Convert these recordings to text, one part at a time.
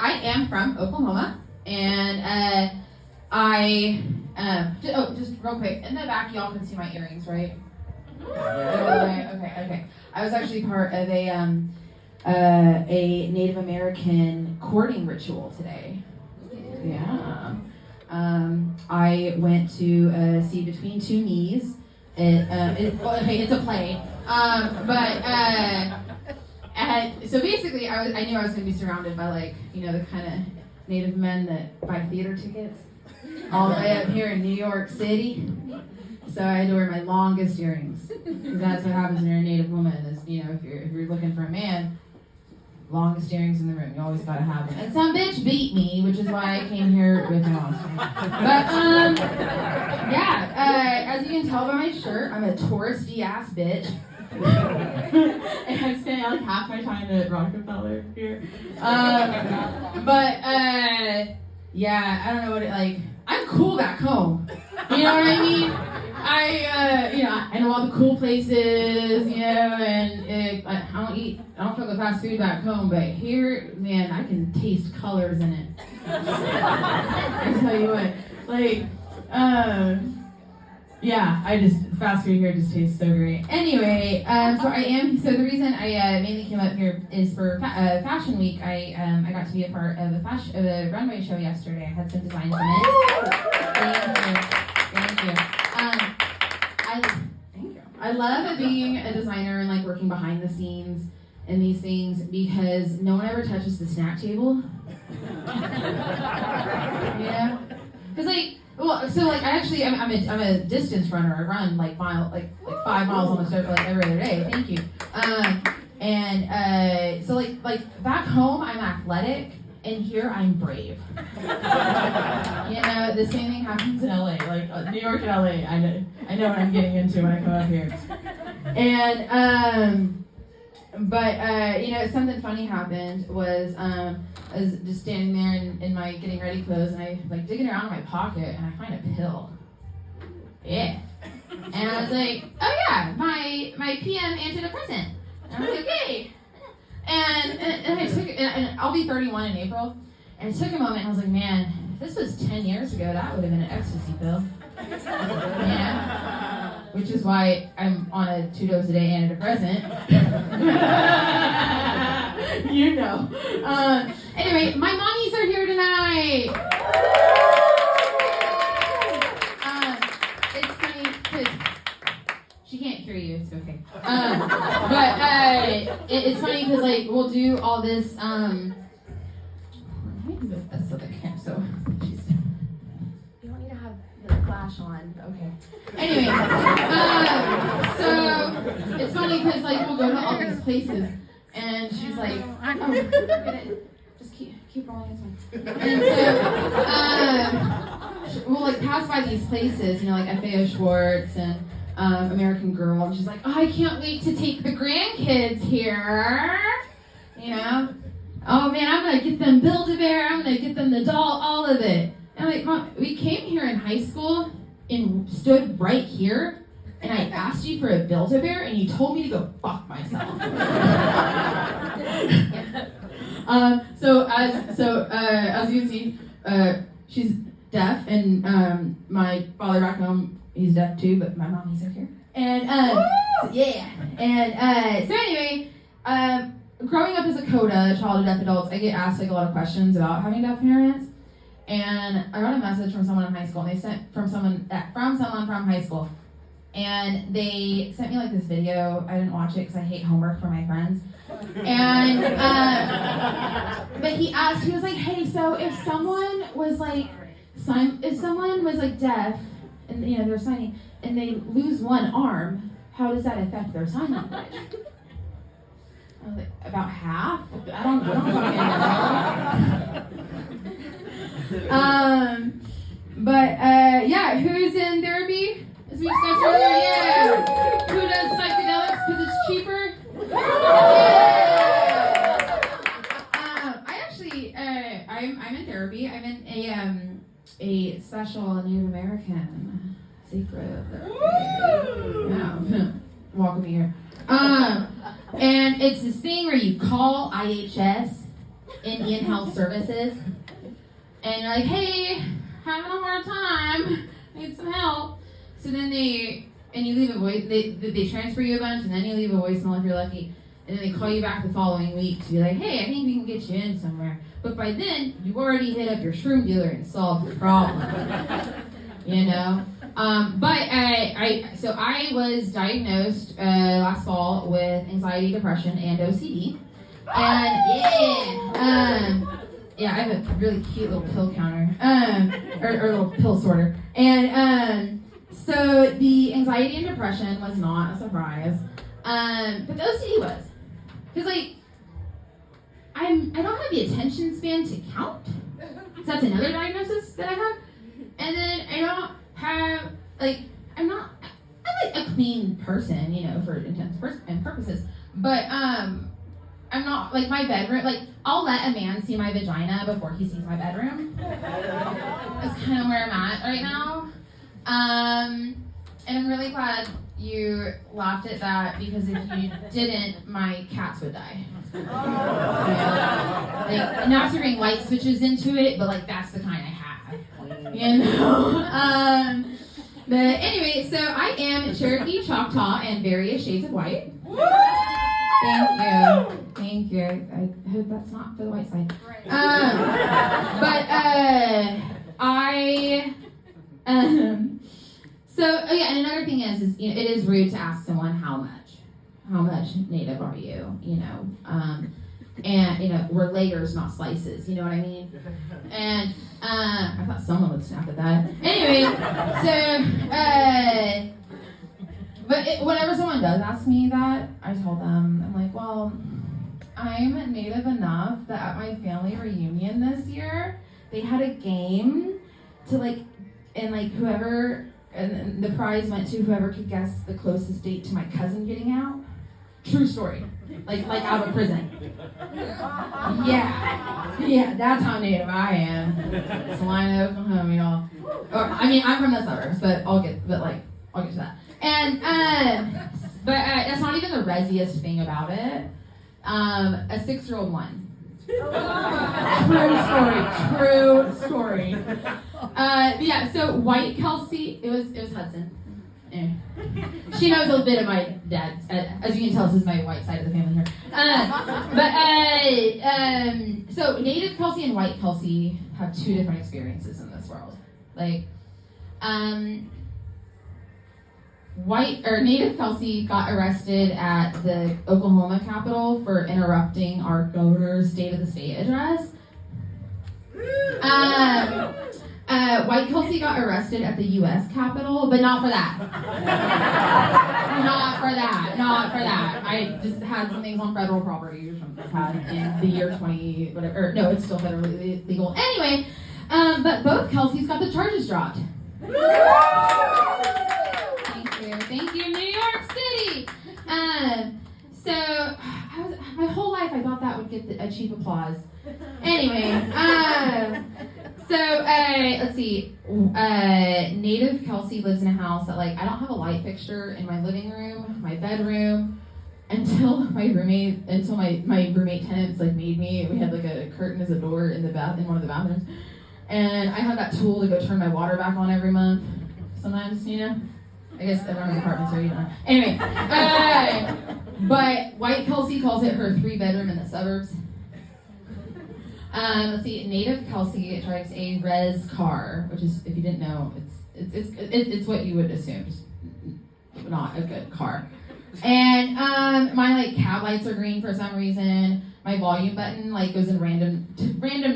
I am from Oklahoma, and just real quick, in the back y'all can see my earrings, right? Okay. I was actually part of a Native American courting ritual today. Yeah. I went to see Between Two Knees. It's a play. So basically, I knew I was going to be surrounded by the kind of Native men that buy theater tickets all the way up here in New York City. So I had to wear my longest earrings, because that's what happens when you're a Native woman. Is if you're looking for a man, longest earrings in the room. You always gotta have them. And some bitch beat me, which is why I came here with my mom's. But as you can tell by my shirt, I'm a touristy ass bitch. And I'm spending half my time at Rockefeller here. I don't know what I'm cool back home. You know what I mean? I know all the cool places, and I don't feel the fast food back home, but here, man, I can taste colors in it. I tell you what, fast food here just tastes so great. Anyway, so the reason I mainly came up here is for Fashion Week. I got to be a part of a runway show yesterday. I had some designs in it. Thank you. I love being a designer and working behind the scenes in these things, because no one ever touches the snack table. Yeah. Because I'm a distance runner. I run 5 miles almost every other day. Thank you. Back home I'm athletic, and here I'm brave. The same thing happens in LA, New York and LA. I know what I'm getting into when I come up here. And something funny happened was I was just standing there in my getting ready clothes, and I digging around in my pocket, and I find a pill. Yeah. And I was like, oh yeah, my PM antidepressant. And I was like, hey. And I took it, and I'll be 31 in April. And it took a moment, and I was like, man, if this was 10 years ago, that would have been an ecstasy pill. Yeah. Which is why I'm on a 2 dose a day antidepressant. Anyway, my mommies are here tonight. It's funny because she can't hear you. It's okay. It's funny because we'll do all this. Let me move this so they can't. So she's. You don't need to have the flash on. Okay. Anyway, so it's funny because we'll go to all these places, and she's like, "Oh, look at it. Just keep rolling this one." And so we'll pass by these places, FAO Schwartz and American Girl, and she's like, "Oh, I can't wait to take the grandkids here." Oh man, I'm gonna get them Build-A-Bear. I'm gonna get them the doll, all of it. And I'm like, Mom, we came here in high school and stood right here, and I asked you for a Build-A-Bear, and you told me to go fuck myself. As you can see, she's deaf, and my father back home, he's deaf too, but my mommy's are here. And so anyway, growing up as a CODA, child of deaf adults, I get asked a lot of questions about having deaf parents. And I got a message from someone in high school, and they sent from someone from high school, and they sent me this video. I didn't watch it because I hate homework for my friends. And but he was like, "Hey, so if someone was deaf, and they're signing, and they lose one arm, how does that affect their sign language?" I was like, "About half? I don't fucking know." Who's in therapy? As we discussed earlier, yeah. Who does psychedelics because it's cheaper? I'm in therapy. I'm in a special Native American secret therapy. Yeah. Welcome here. And it's this thing where you call IHS Indian Health Services, and you're like, hey, having a hard time, need some help. So then you leave a voice, they transfer you a bunch, and then you leave a voicemail if you're lucky, and then they call you back the following week to be like, hey, I think we can get you in somewhere. But by then, you've already hit up your shroom dealer and solved the problem. You know? So I was diagnosed last fall with anxiety, depression, and OCD. And I have a really cute little pill counter, or little pill sorter. And so the anxiety and depression was not a surprise, but the OCD was, because I don't have the attention span to count. So that's another diagnosis that I have. And then I don't have, I'm a clean person, you know, for intents and purposes. But I'm not, my bedroom, I'll let a man see my vagina before he sees my bedroom. That's kind of where I'm at right now. And I'm really glad you laughed at that, because if you didn't, my cats would die. Not to bring light switches into it, but that's the kind I have, you know. But anyway, so I am Cherokee, Choctaw, and various shades of white. Thank you. I hope that's not for the white side. And another thing is you know, it is rude to ask someone how much Native are you, you know, and you know, we're layers, not slices, you know what I mean? And I thought someone would snap at that. Anyway, whenever someone does ask me that, I tell them, I'm like, well, I'm Native enough that at my family reunion this year, they had a game to and the prize went to whoever could guess the closest date to my cousin getting out. True story. Like out of prison. Yeah, that's how Native I am. Salina, Oklahoma, y'all. I'm from the suburbs, but I'll get to that. And that's not even the resiest thing about it. A 6-year-old won. True story. So White Kelsey, it was Hudson. She knows a little bit of my dad. As you can tell, this is my white side of the family here. So Native Kelsey and White Kelsey have two different experiences in this world. Native Kelsey got arrested at the Oklahoma Capitol for interrupting our governor's State of the State address. White Kelsey got arrested at the U.S. Capitol, but not for that. Not for that. I just had some things on federal property or something in the year 20, whatever. No, it's still federally legal. Anyway, but both Kelseys got the charges dropped. Thank you, New York City. My whole life I thought that would get a cheap applause. Anyway, let's see. Native Kelsey lives in a house that I don't have a light fixture in my living room, my bedroom, until my roommate tenants made me. We had a curtain as a door in one of the bathrooms, and I have that tool to go turn my water back on every month. Sometimes, you know. I guess everyone's apartments are, you know. Anyway, but White Kelsey calls it her 3-bedroom in the suburbs. Let's see. Native Kelsey drives a res car, which is, if you didn't know, it's what you would assume, just not a good car. And my cab lights are green for some reason. My volume button goes in random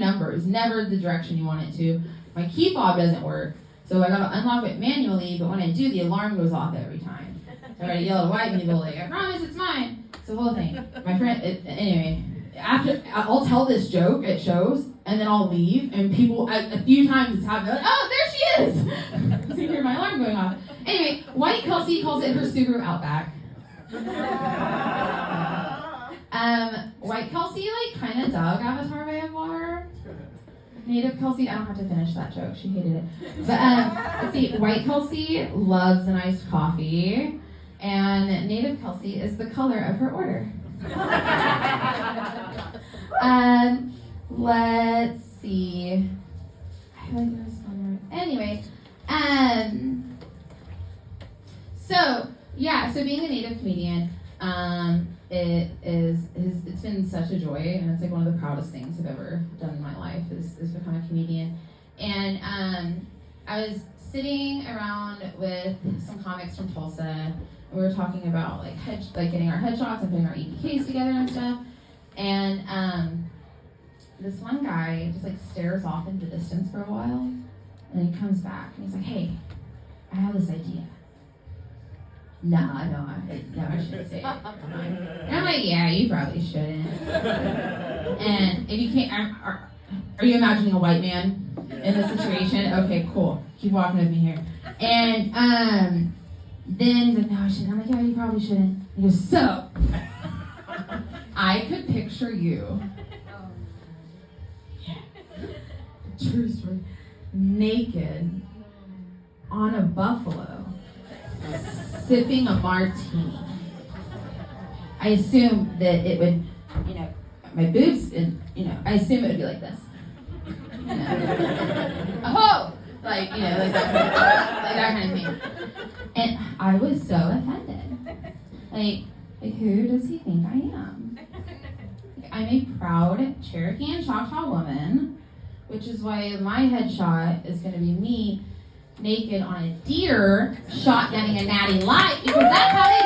numbers, never the direction you want it to. My key fob doesn't work. So I gotta unlock it manually, but when I do, the alarm goes off every time. So I gotta yell at white people I promise it's mine. It's the whole thing. My friend, anyway, after I'll tell this joke at shows, and then I'll leave, and people, a few times it's happened, oh, there she is! So you hear my alarm going off. Anyway, White Kelsey calls it her Subaru Outback. White Kelsey, kind of dug Avatar Way of Water. Native Kelsey, I don't have to finish that joke. She hated it. But let's see, White Kelsey loves an iced coffee, and Native Kelsey is the color of her order. let's see. I feel like there's one more. Anyway, so being a native comedian, it's been such a joy, and it's like one of the proudest things I've ever done in my life is become a comedian. And I was sitting around with some comics from Tulsa, and we were talking about like getting our headshots and putting our EPKs together and stuff. And this one guy just like stares off into the distance for a while, and he comes back and he's like, "Hey, I have this idea." No, I shouldn't say it. And I'm like, yeah, you probably shouldn't. And if you can't, are you imagining a white man in this situation? Okay, cool. Keep walking with me here. And then he's like, no, I shouldn't. I'm like, yeah, you probably shouldn't. He goes, so, I could picture you. Yeah. True story. Naked on a buffalo. Sipping a martini. I assume that it would, my boobs, and, I assume it would be like this. Oh! Like that kind of thing. And I was so offended. Like who does he think I am? I'm a proud Cherokee and Choctaw woman, which is why my headshot is going to be me naked on a deer shot getting a natty light, because that's how they